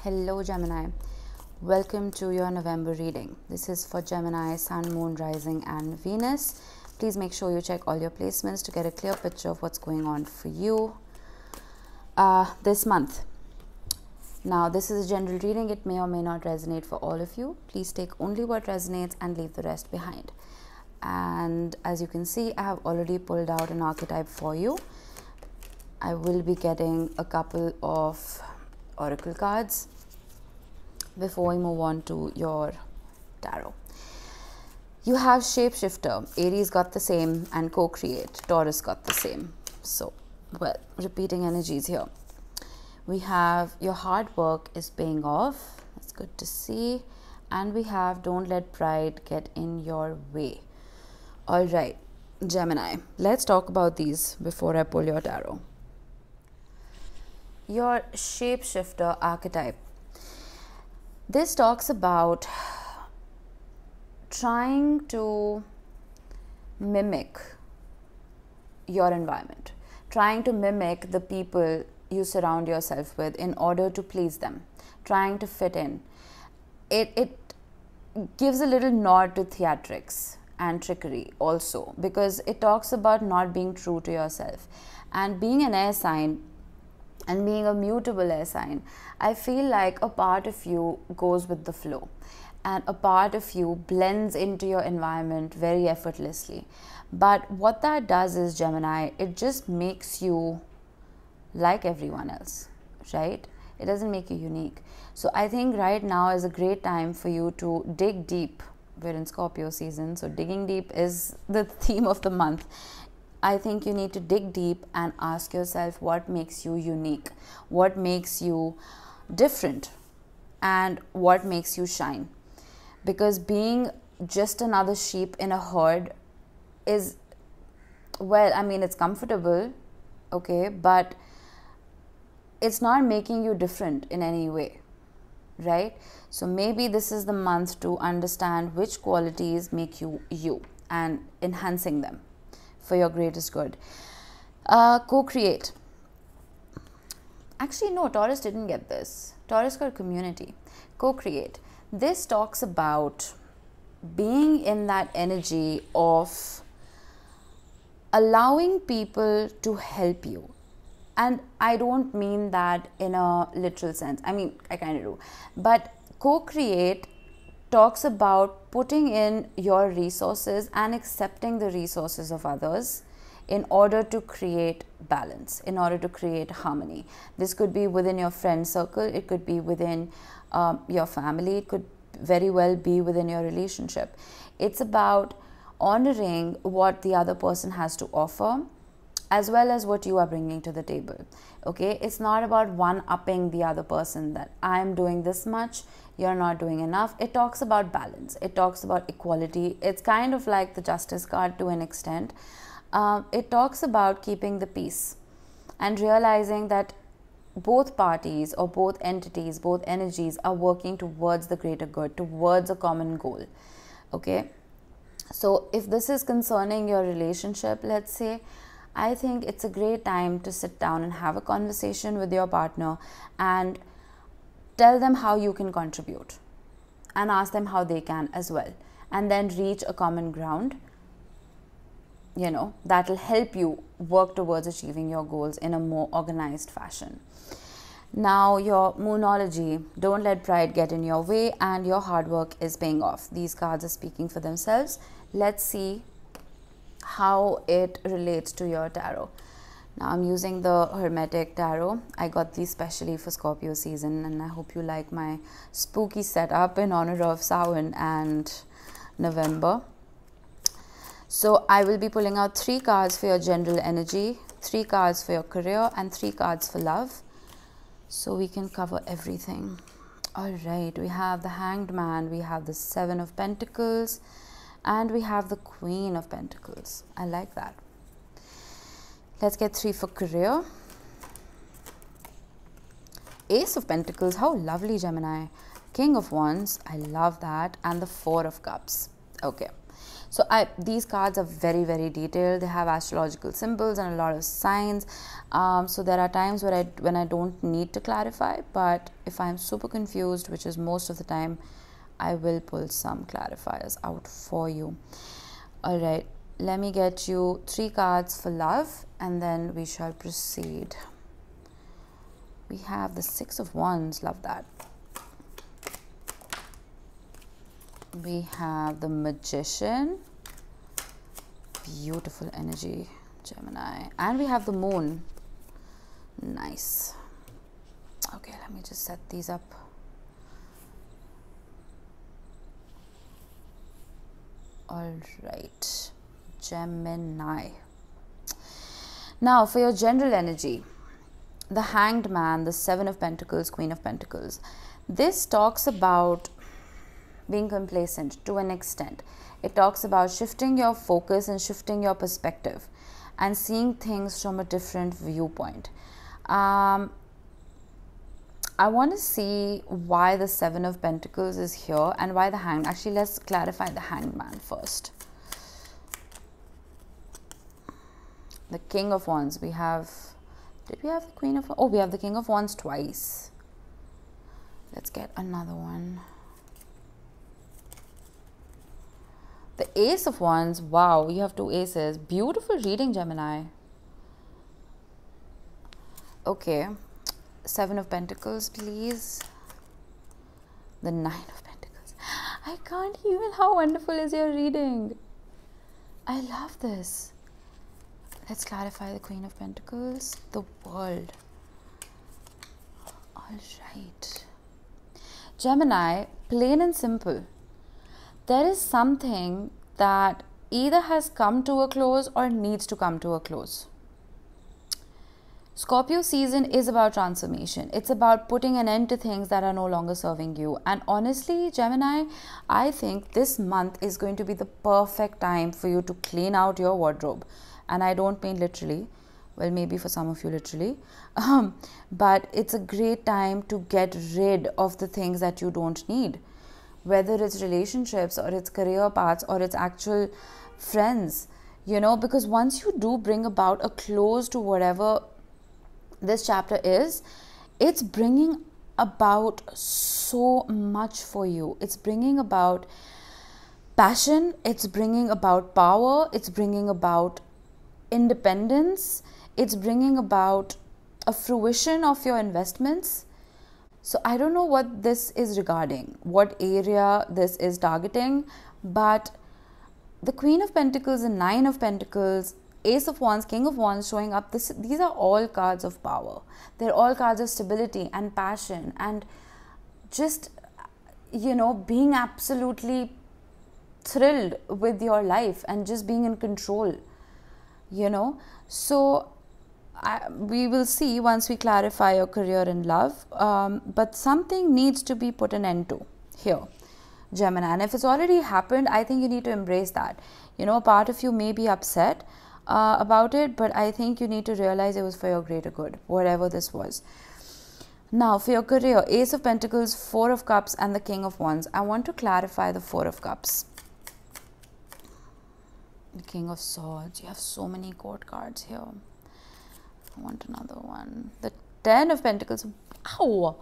Hello Gemini, welcome to your November reading. This is for Gemini, Sun, Moon, Rising and Venus. Please make sure you check all your placements to get a clear picture of what's going on for you this month. Now this is a general reading, it may or may not resonate for all of you. Please take only what resonates and leave the rest behind. And as you can see, I have already pulled out an archetype for you. I will be getting a couple of oracle cards before we move on to your tarot. You have shapeshifter, Aries got the same, and co-create, Taurus got the same. So, well, repeating energies here. We have your hard work is paying off, that's good to see, and we have don't let pride get in your way. All right, Gemini, let's talk about these before I pull your tarot. Your shapeshifter archetype. This talks about trying to mimic your environment, trying to mimic the people you surround yourself with in order to please them, trying to fit in. It gives a little nod to theatrics and trickery also, because it talks about not being true to yourself. And being an air sign, and being a mutable air sign, I feel like a part of you goes with the flow and a part of you blends into your environment very effortlessly. But what that does is, Gemini, it just makes you like everyone else, right? It doesn't make you unique. So I think right now is a great time for you to dig deep. We're in Scorpio season, so digging deep is the theme of the month. I think you need to dig deep and ask yourself what makes you unique, what makes you different, and what makes you shine. Because being just another sheep in a herd is, well, I mean, it's comfortable, okay, but it's not making you different in any way, right? So maybe this is the month to understand which qualities make you you and enhancing them for your greatest good. Co-create. Actually, no, Taurus didn't get this. Taurus got community. Co-create. This talks about being in that energy of allowing people to help you. And I don't mean that in a literal sense. I mean, I kind of do. But co-create talks about putting in your resources and accepting the resources of others in order to create balance, in order to create harmony. This could be within your friend circle, it could be within your family, it could very well be within your relationship. It's about honoring what the other person has to offer as well as what you are bringing to the table. Okay, it's not about one-upping the other person, that I'm doing this much, you're not doing enough. It talks about balance. It talks about equality. It's kind of like the justice card to an extent. It talks about keeping the peace and realizing that both parties or both entities, both energies are working towards the greater good, towards a common goal. Okay, so if this is concerning your relationship, let's say, I think it's a great time to sit down and have a conversation with your partner and tell them how you can contribute and ask them how they can as well, and then reach a common ground, you know, that will help you work towards achieving your goals in a more organized fashion. Now your moonology, don't let pride get in your way, and your hard work is paying off. These cards are speaking for themselves. Let's see how it relates to your tarot. Now I'm using the Hermetic Tarot. I got these specially for Scorpio season, and I hope you like my spooky setup in honor of Samhain and November. So I will be pulling out 3 cards for your general energy, 3 cards for your career, and 3 cards for love, so we can cover everything. All right, we have the Hanged Man, we have the 7 of Pentacles, and we have the Queen of Pentacles. I like that. Let's get 3 for career. Ace of Pentacles, how lovely, Gemini. King of Wands, I love that. And the 4 of Cups. Okay, So these cards are very, very detailed. They have astrological symbols and a lot of signs. So there are times when I don't need to clarify, but if I'm super confused, which is most of the time, I will pull some clarifiers out for you. All right, let me get you 3 cards for love, and then we shall proceed. We have the 6 of Wands. Love that. We have the Magician. Beautiful energy, Gemini. And we have the Moon. Nice. Okay, let me just set these up. All right, Gemini. Now, for your general energy, the Hanged Man, the 7 of Pentacles, Queen of Pentacles. This talks about being complacent to an extent. It talks about shifting your focus and shifting your perspective and seeing things from a different viewpoint. I want to see why the 7 of Pentacles is here and why the Hanged. Actually, let's clarify the Hanged Man first. The King of Wands. We have... Did we have the Queen of... Oh, we have the King of Wands twice. Let's get another one. The Ace of Wands. Wow, you have 2 aces. Beautiful reading, Gemini. Okay. 7 of Pentacles, please. The 9 of Pentacles. I can't even. How wonderful is your reading? I love this. Let's clarify the Queen of Pentacles. The World. All right. Gemini, plain and simple. There is something that either has come to a close or needs to come to a close. Scorpio season is about transformation. It's about putting an end to things that are no longer serving you. And honestly, Gemini, I think this month is going to be the perfect time for you to clean out your wardrobe. And I don't mean literally. Well, maybe for some of you literally. But it's a great time to get rid of the things that you don't need. Whether it's relationships or it's career paths or it's actual friends, you know, because once you do bring about a close to whatever this chapter is, it's bringing about so much for you. It's bringing about passion, it's bringing about power, it's bringing about independence, it's bringing about a fruition of your investments. So I don't know what this is regarding, what area this is targeting, but the Queen of Pentacles and 9 of Pentacles, Ace of Wands, King of Wands showing up, these are all cards of power. They're all cards of stability and passion and just, you know, being absolutely thrilled with your life and just being in control, you know. So we will see once we clarify your career and love, but something needs to be put an end to here, Gemini. And if it's already happened, I think you need to embrace that. You know, a part of you may be upset about it, but I think you need to realize it was for your greater good, whatever this was. Now, for your career, Ace of Pentacles, 4 of Cups, and the King of Wands. I want to clarify the 4 of Cups. The King of Swords. You have so many court cards here. I want another one. The 10 of Pentacles. Ow!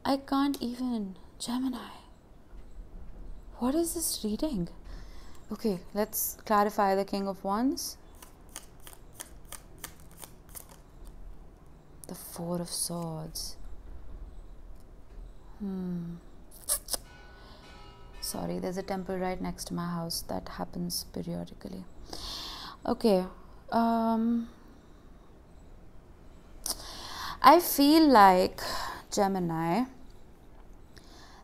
I can't even. Gemini. What is this reading? Okay, let's clarify the King of Wands. The 4 of Swords. Sorry, there's a temple right next to my house. That happens periodically. Okay. I feel like, Gemini,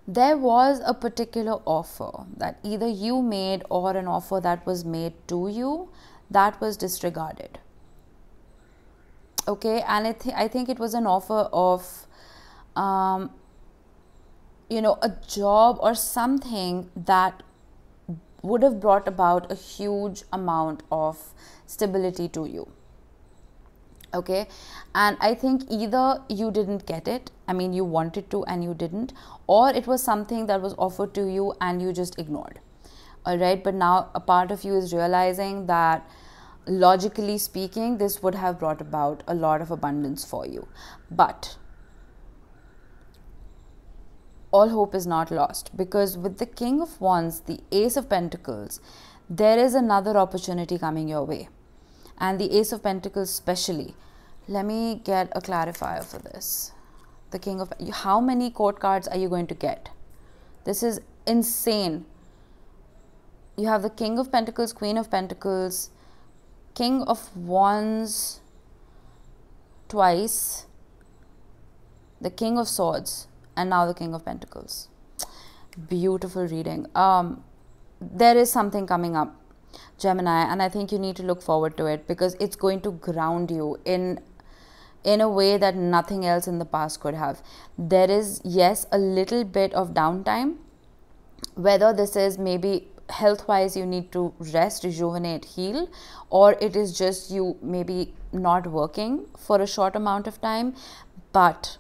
there was a particular offer that either you made or an offer that was made to you that was disregarded. Okay, and I think it was an offer of, you know, a job or something that would have brought about a huge amount of stability to you. Okay, and I think either you didn't get it, I mean you wanted to and you didn't, or it was something that was offered to you and you just ignored. All right, but now a part of you is realizing that logically speaking, this would have brought about a lot of abundance for you. But all hope is not lost, because with the King of Wands, the Ace of Pentacles, there is another opportunity coming your way. And the Ace of Pentacles especially. Let me get a clarifier for this. The King of... How many court cards are you going to get? This is insane. You have the King of Pentacles, Queen of Pentacles, King of Wands twice, the King of Swords, and now the King of Pentacles. Beautiful reading. There is something coming up, Gemini, and I think you need to look forward to it, because it's going to ground you in a way that nothing else in the past could have. There is, yes, a little bit of downtime, whether this is maybe health-wise you need to rest, rejuvenate, heal, or it is just you maybe not working for a short amount of time. But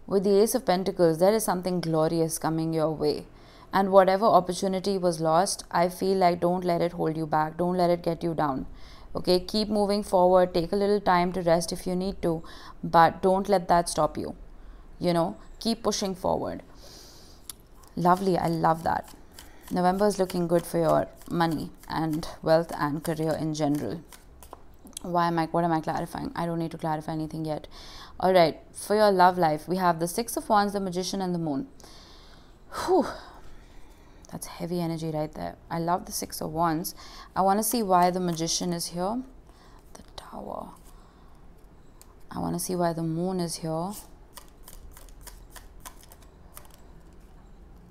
with the Ace of Pentacles, there is something glorious coming your way. And whatever opportunity was lost, I feel like don't let it hold you back. Don't let it get you down. Okay, keep moving forward. Take a little time to rest if you need to, but don't let that stop you. You know, keep pushing forward. Lovely. I love that. November is looking good for your money and wealth and career in general. What am I clarifying? I don't need to clarify anything yet. All right, for your love life, we have the Six of Wands, the Magician, and the Moon. Whew. That's heavy energy right there. I love the Six of Wands. I want to see why the Magician is here. The Tower. I want to see why the Moon is here.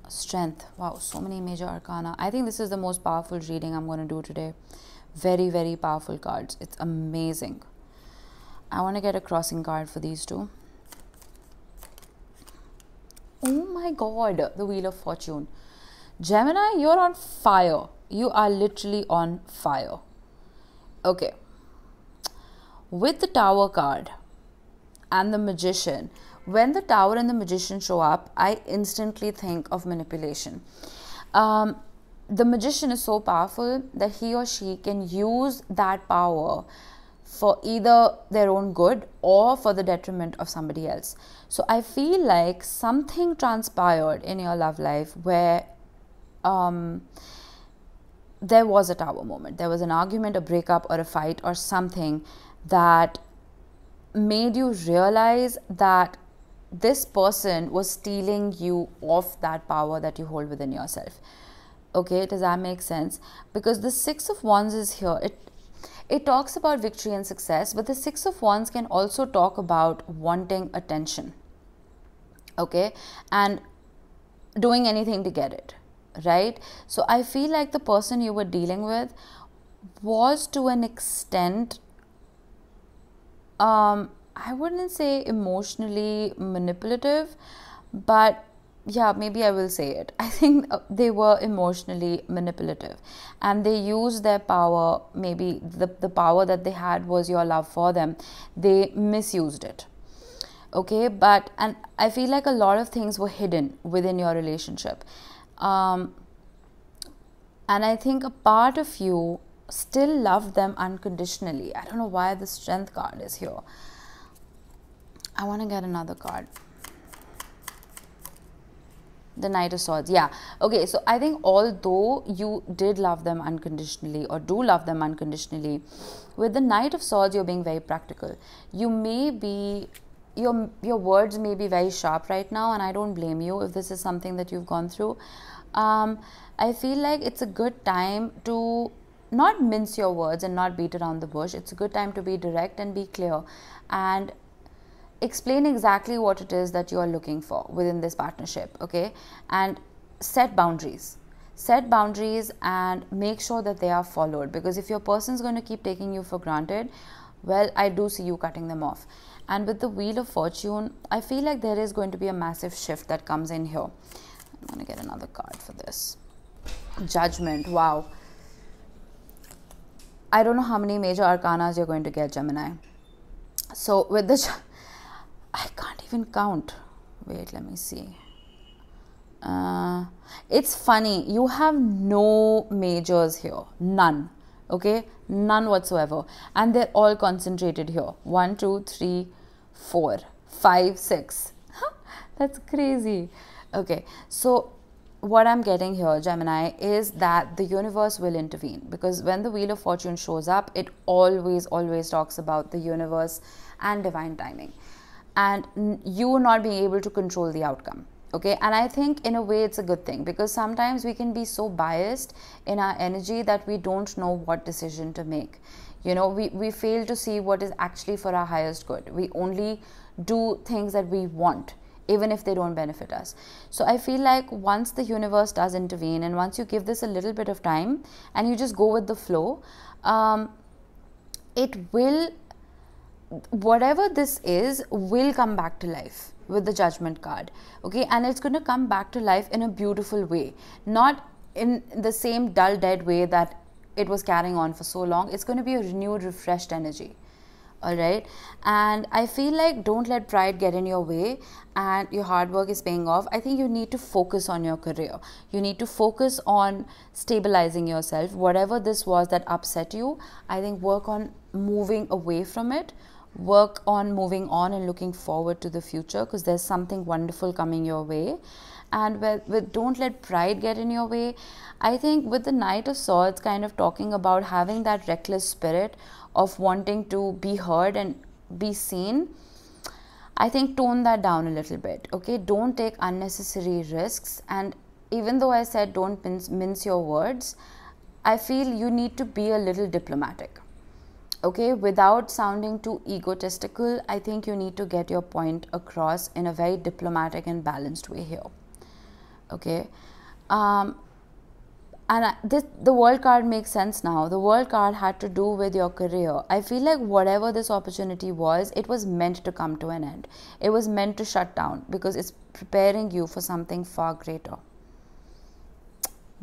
Strength. Wow, so many major arcana. I think this is the most powerful reading I'm going to do today. Very, very powerful cards. It's amazing. I want to get a crossing card for these two. Oh my God, the Wheel of Fortune. Gemini, you're on fire. You are literally on fire. Okay. With the Tower card and the Magician, when the Tower and the Magician show up, I instantly think of manipulation. The Magician is so powerful that he or she can use that power for either their own good or for the detriment of somebody else. So I feel like something transpired in your love life where there was a Tower moment. There was an argument, a breakup, or a fight, or something that made you realize that this person was stealing you of that power that you hold within yourself. Okay, does that make sense? Because the Six of Wands is here. It talks about victory and success, but the Six of Wands can also talk about wanting attention. Okay, and doing anything to get it, right? So I feel like the person you were dealing with was to an extent, I wouldn't say emotionally manipulative, but yeah, maybe I will say it. I think they were emotionally manipulative, and they used their power. Maybe the power that they had was your love for them. They misused it. Okay, and I feel like a lot of things were hidden within your relationship. And I think a part of you still loved them unconditionally. I don't know why the Strength card is here. I want to get another card. The Knight of Swords. Yeah. Okay. So I think although you did love them unconditionally, or do love them unconditionally, with the Knight of Swords, you're being very practical. You may be, your words may be very sharp right now, and I don't blame you if this is something that you've gone through. I feel like it's a good time to not mince your words and not beat around the bush. It's a good time to be direct and be clear and explain exactly what it is that you are looking for within this partnership. Okay, and set boundaries and make sure that they are followed, because if your person's going to keep taking you for granted, well, I do see you cutting them off. And with the Wheel of Fortune, I feel like there is going to be a massive shift that comes in here. I'm going to get another card for this. Judgment. Wow, I don't know how many major arcanas you're going to get, Gemini. So with the I can't even count. Wait, let me see. It's funny, you have no majors here, none, okay, none whatsoever, and they're all concentrated here. 1 2 3 4 5 6. That's crazy. Okay, so what I'm getting here, Gemini, is that the universe will intervene, because when the Wheel of Fortune shows up, it always talks about the universe and divine timing, and you not being able to control the outcome. Okay, and I think in a way it's a good thing, because sometimes we can be so biased in our energy that we don't know what decision to make. You know, we fail to see what is actually for our highest good. We only do things that we want, even if they don't benefit us. So I feel like once the universe does intervene, and once you give this a little bit of time and you just go with the flow, it will, whatever this is, will come back to life with the Judgment card. Okay, and it's going to come back to life in a beautiful way, not in the same dull dead way that it was carrying on for so long. It's going to be a renewed, refreshed energy. All right, and I feel like don't let pride get in your way, and your hard work is paying off. I think you need to focus on your career. You need to focus on stabilizing yourself. Whatever this was that upset you, I think work on moving away from it, work on moving on and looking forward to the future, because there's something wonderful coming your way. And with don't let pride get in your way, I think with the Knight of Swords kind of talking about having that reckless spirit of wanting to be heard and be seen, I think tone that down a little bit. Okay, don't take unnecessary risks. And even though I said don't mince your words, I feel you need to be a little diplomatic. Okay, without sounding too egotistical, I think you need to get your point across in a very diplomatic and balanced way here. Okay, and the World card makes sense now. The World card had to do with your career. I feel like whatever this opportunity was, it was meant to come to an end. It was meant to shut down, because it's preparing you for something far greater.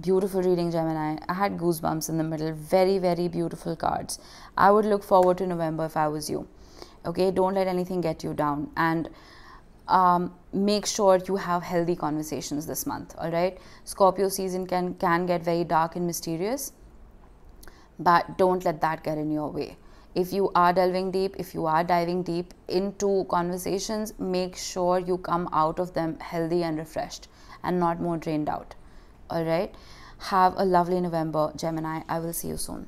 Beautiful reading, Gemini. I had goosebumps in the middle. Very, very beautiful cards. I would look forward to November if I was you. Okay, don't let anything get you down, and make sure you have healthy conversations this month. All right, Scorpio season can get very dark and mysterious, but don't let that get in your way. If you are delving deep, if you are diving deep into conversations, make sure you come out of them healthy and refreshed and not more drained out. All right, have a lovely November, Gemini. I will see you soon.